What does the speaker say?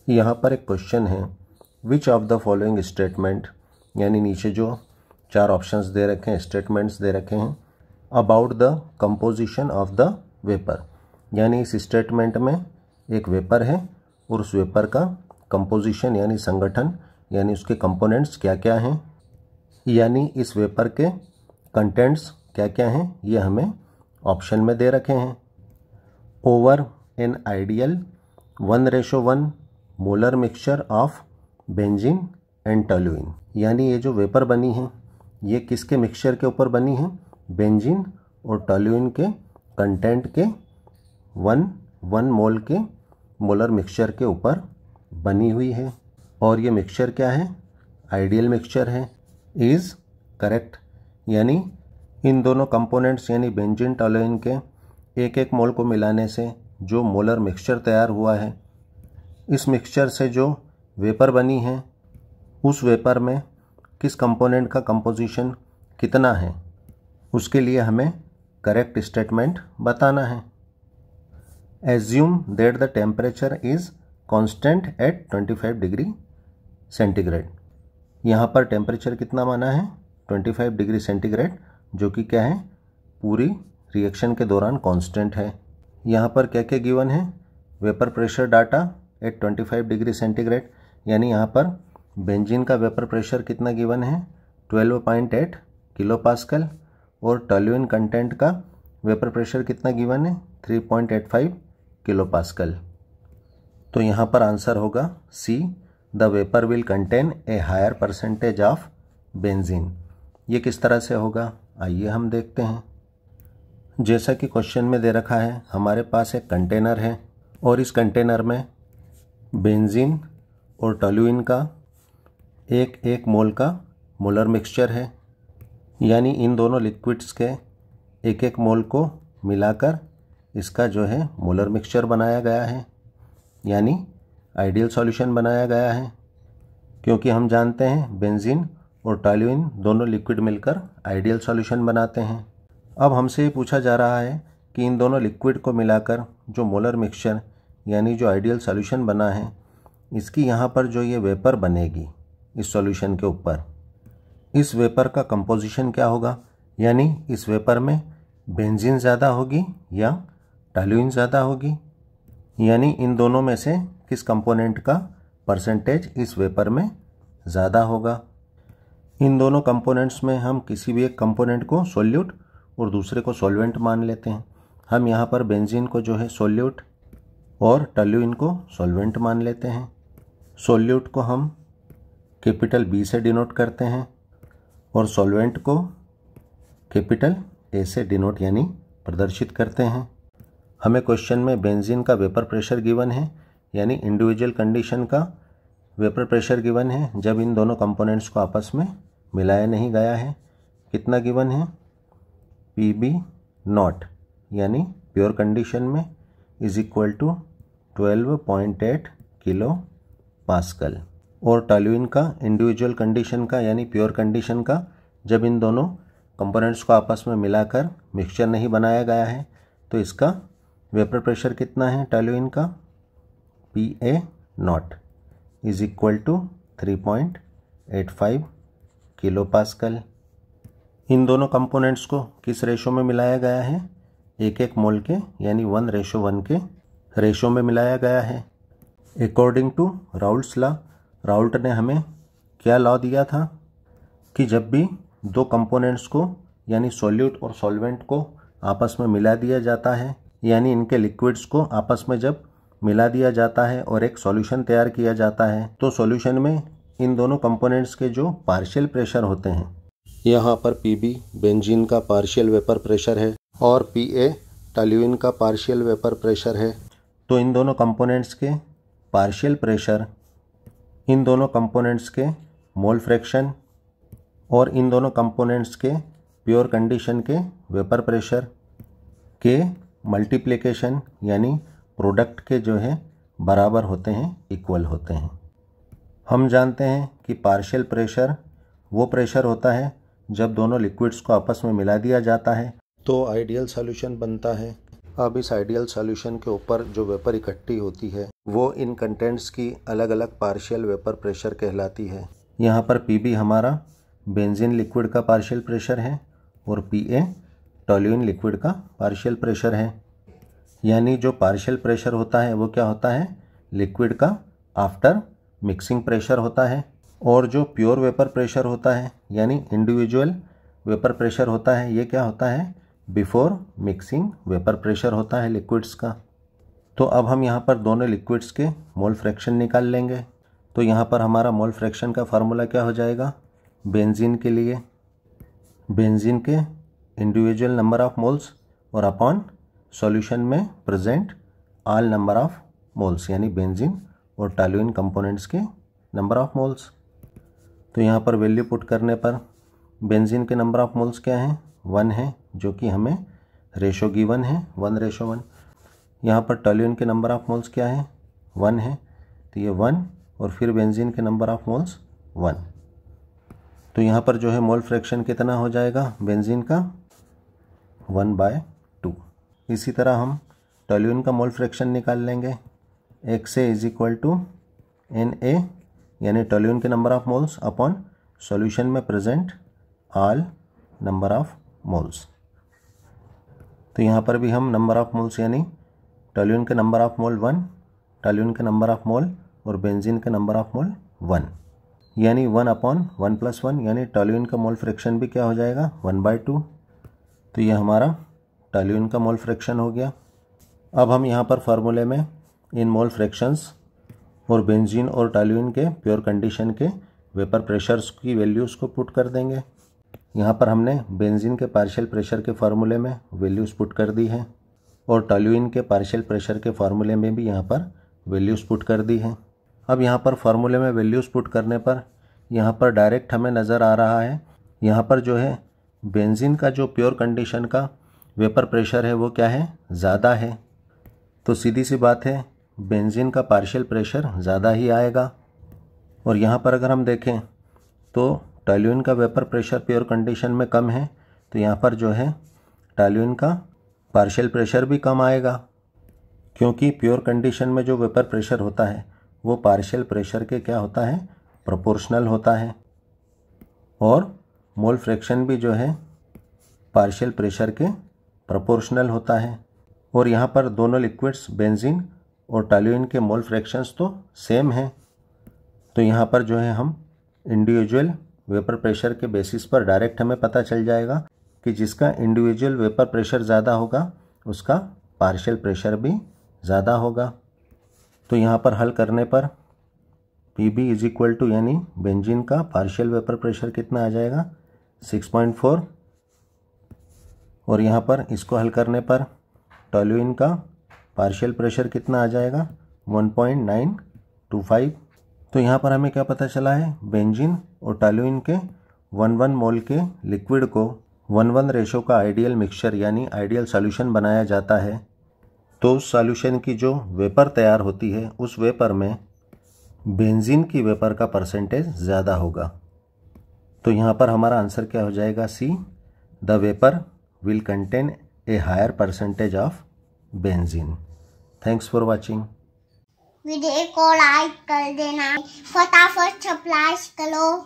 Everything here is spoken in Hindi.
यहाँ पर एक क्वेश्चन है, which of the following statement, यानी नीचे जो 4 ऑप्शंस दे रखे हैं, स्टेटमेंट्स दे रखे हैं, about the composition of the vapour, यानी इस स्टेटमेंट में एक वेपर है और उस वेपर का कंपोजिशन यानी संगठन यानी उसके कंपोनेंट्स क्या क्या हैं, यानी इस वेपर के कंटेंट्स क्या क्या हैं, ये हमें ऑप्शन में दे रखे हैं। Over an ideal 1:1 molar mixture of benzene and toluene, यानी ये जो वेपर बनी है ये किसके मिक्सचर के ऊपर बनी है, बेंजीन और टॉल्यूइन के कंटेंट के 1 मोल के मोलर मिक्सचर के ऊपर बनी हुई है। और ये मिक्सचर क्या है, आइडियल मिक्सचर है। इज़ करेक्ट, यानी इन दोनों कंपोनेंट्स यानी बेंजीन टॉल्यूइन के एक मोल को मिलाने से जो मोलर मिक्सचर तैयार हुआ है, इस मिक्सचर से जो वेपर बनी है उस वेपर में किस कंपोनेंट का कंपोजिशन कितना है, उसके लिए हमें करेक्ट स्टेटमेंट बताना है। Assume that the temperature is constant eight 25 degree centigrade. यहाँ पर टेम्परेचर कितना माना है, 25 डिग्री सेंटीग्रेड, जो कि क्या है, पूरी रिएक्शन के दौरान कांस्टेंट है। यहाँ पर क्या क्या गिवन है, vapour pressure data at 25 degree centigrade, यानी यहाँ पर बेंजीन का वेपर प्रेशर कितना गिवन है, 12.8 किलो पास्कल, और टॉल्यूइन कंटेंट का वेपर प्रेशर कितना गिवन है, 3.85 किलो पास्कल। तो यहाँ पर आंसर होगा C, the vapour will contain a higher percentage of benzene. ये किस तरह से होगा, आइए हम देखते हैं। जैसा कि क्वेश्चन में दे रखा है, हमारे पास एक कंटेनर है और इस कंटेनर में बेंजीन और टॉल्यूइन का एक मोल का मोलर मिक्सचर है, यानी इन दोनों लिक्विड्स के एक मोल को मिलाकर इसका जो है मोलर मिक्सचर बनाया गया है, यानी आइडियल सॉल्यूशन बनाया गया है। क्योंकि हम जानते हैं बेंजीन और टॉल्यूइन दोनों लिक्विड मिलकर आइडियल सॉल्यूशन बनाते हैं। अब हमसे ये पूछा जा रहा है कि इन दोनों लिक्विड को मिलाकर जो मोलर मिक्सचर यानी जो आइडियल सॉल्यूशन बना है, इसकी यहाँ पर जो ये वेपर बनेगी इस सॉल्यूशन के ऊपर, इस वेपर का कंपोजिशन क्या होगा, यानी इस वेपर में बेंजीन ज़्यादा होगी या टॉल्यूइन ज़्यादा होगी, यानी इन दोनों में से किस कंपोनेंट का परसेंटेज इस वेपर में ज़्यादा होगा। इन दोनों कंपोनेंट्स में हम किसी भी एक कंपोनेंट को सोल्यूट और दूसरे को सॉल्वेंट मान लेते हैं। हम यहाँ पर बेंजीन को जो है सोल्यूट और टॉल्यूइन को सॉल्वेंट मान लेते हैं। सोल्यूट को हम कैपिटल बी से डिनोट करते हैं और सॉल्वेंट को कैपिटल ए से डिनोट यानी प्रदर्शित करते हैं। हमें क्वेश्चन में बेंजीन का वेपर प्रेशर गिवन है, यानी इंडिविजुअल कंडीशन का वेपर प्रेशर गिवन है जब इन दोनों कंपोनेंट्स को आपस में मिलाया नहीं गया है। कितना गिवन है, PB0, यानी प्योर कंडीशन में is equal to 12.8 kilo pascal, और टॉल्यूइन का इंडिविजुअल कंडीशन का यानी प्योर कंडीशन का जब इन दोनों कंपोनेंट्स को आपस में मिलाकर मिक्सचर नहीं बनाया गया है तो इसका वेपर प्रेशर कितना है, टॉल्यूइन का PA0 is equal to 3.85 kilo pascal. इन दोनों कंपोनेंट्स को किस रेशो में मिलाया गया है, एक मोल के यानी 1:1 के रेशो में मिलाया गया है। According to Raoult's law, Raoult ने हमें क्या लॉ दिया था कि जब भी दो कंपोनेंट्स को यानी सॉल्यूट और सॉल्वेंट को आपस में मिला दिया जाता है, यानी इनके लिक्विड्स को आपस में जब मिला दिया जाता है और एक सॉल्यूशन तैयार किया जाता है, तो सॉल्यूशन में इन दोनों कंपोनेंट्स के जो पार्शियल प्रेशर होते हैं, यहाँ पर PB बेंजीन का पार्शियल वेपर प्रेशर है और PA टॉल्यूइन का पार्शियल वेपर प्रेशर है। तो इन दोनों कंपोनेंट्स के पार्शियल प्रेशर, इन दोनों कंपोनेंट्स के मोल फ्रैक्शन और इन दोनों कंपोनेंट्स के प्योर कंडीशन के वेपर प्रेशर के मल्टीप्लिकेशन यानी प्रोडक्ट के जो है बराबर होते हैं, इक्वल होते हैं। हम जानते हैं कि पार्शियल प्रेशर वो प्रेशर होता है जब दोनों लिक्विड्स को आपस में मिला दिया जाता है तो आइडियल सॉल्यूशन बनता है। अब इस आइडियल सॉल्यूशन के ऊपर जो वेपर इकट्ठी होती है वो इन कंटेंट्स की अलग अलग पार्शियल वेपर प्रेशर कहलाती है। यहाँ पर पीबी हमारा बेंजीन लिक्विड का पार्शियल प्रेशर है और पीए टॉल्यूइन लिक्विड का पार्शियल प्रेशर है। यानी जो पार्शियल प्रेशर होता है वो क्या होता है, लिक्विड का आफ्टर मिक्सिंग प्रेशर होता है, और जो प्योर वेपर प्रेशर होता है यानी इंडिविजुअल वेपर प्रेशर होता है, ये क्या होता है, बिफोर मिक्सिंग वेपर प्रेशर होता है लिक्विड्स का। तो अब हम यहाँ पर दोनों लिक्विड्स के मोल फ्रैक्शन निकाल लेंगे। तो यहाँ पर हमारा मोल फ्रैक्शन का फार्मूला क्या हो जाएगा, बेंजीन के लिए बेंजीन के इंडिविजुअल नंबर ऑफ मोल्स और अपॉन सॉल्यूशन में present all number of moles, यानी बेंजीन और टॉल्यूइन कंपोनेंट्स के नंबर ऑफ मोल्स। तो यहाँ पर वैल्यू पुट करने पर बेंजीन के नंबर ऑफ मोल्स क्या हैं, 1 है, जो कि हमें रेशो गिवन है 1:1। यहाँ पर टॉल्यूइन के नंबर ऑफ मोल्स क्या है, 1 है, तो ये 1, और फिर बेंजीन के नंबर ऑफ मोल्स 1। तो यहाँ पर जो है मोल फ्रैक्शन कितना हो जाएगा बेंजीन का, 1/2। इसी तरह हम टॉल्यूइन का मोल फ्रैक्शन निकाल लेंगे। XA is equal to NA, यानी टॉल्यूइन के number of moles upon solution में present all number of moles. तो यहाँ पर भी हम नंबर ऑफ मोल्स यानी टॉल्यूइन के नंबर ऑफ मोल 1, टॉल्यूइन के नंबर ऑफ मोल और बेंजीन के नंबर ऑफ मोल 1, यानी 1/1+1, यानी टॉल्यूइन का मोल फ्रैक्शन भी क्या हो जाएगा, 1/2। तो ये हमारा टॉल्यूइन का मोल फ्रैक्शन हो गया। अब हम यहाँ पर फार्मूले में इन मोल फ्रैक्शंस और बेंजीन और टॉल्यूइन के प्योर कंडीशन के वेपर प्रेशर्स की वैल्यूज़ को पुट कर देंगे। यहाँ पर हमने बेंजीन के पार्शियल प्रेशर के फार्मूले में वैल्यूज़ पुट कर दी है और टॉल्यूइन के पार्शियल प्रेशर के फार्मूले में भी यहाँ पर वैल्यूज़ पुट कर दी है। अब यहाँ पर फार्मूले में वैल्यूज़ पुट करने पर यहाँ पर डायरेक्ट हमें नज़र आ रहा है, यहाँ पर जो है बेंजीन का जो प्योर कंडीशन का वेपर प्रेशर है वो क्या है, ज़्यादा है। तो सीधी सी बात है, बेंजीन का पार्शियल प्रेशर ज़्यादा ही आएगा। और यहाँ पर अगर हम देखें तो टॉल्यूइन का वेपर प्रेशर प्योर कंडीशन में कम है, तो यहाँ पर जो है टॉल्यूइन का पार्शियल प्रेशर भी कम आएगा, क्योंकि प्योर कंडीशन में जो वेपर प्रेशर होता है वो पार्शियल प्रेशर के क्या होता है, प्रोपोर्शनल होता है, और मोल फ्रैक्शन भी जो है पार्शियल प्रेशर के प्रोपोर्शनल होता है। और यहाँ पर दोनों लिक्विड्स बेंजीन और टॉल्यूइन के मोल फ्रैक्शंस तो सेम हैं, तो यहाँ पर जो है हम इंडिविजुअल वेपर प्रेशर के बेसिस पर डायरेक्ट हमें पता चल जाएगा कि जिसका इंडिविजुअल वेपर प्रेशर ज़्यादा होगा उसका पार्शियल प्रेशर भी ज़्यादा होगा। तो यहाँ पर हल करने पर PB इज इक्वल टू, यानी बेंजीन का पार्शियल वेपर प्रेशर कितना आ जाएगा, 6.4, और यहाँ पर इसको हल करने पर टॉल्यूइन का पार्शियल प्रेशर कितना आ जाएगा, 1.925। तो यहाँ पर हमें क्या पता चला है, बेंजीन और टॉल्यूइन के 1:1 मोल के लिक्विड को 1:1 रेशो का आइडियल मिक्सचर यानी आइडियल सॉल्यूशन बनाया जाता है। तो उस सॉल्यूशन की जो वेपर तैयार होती है उस वेपर में बेंजीन की वेपर का परसेंटेज ज़्यादा होगा। तो यहाँ पर हमारा आंसर क्या हो जाएगा, C, the vapour will contain a higher percentage of benzene. Thanks for watching. Video को लाइक कर देना, फटाफट सब्सक्राइब करो।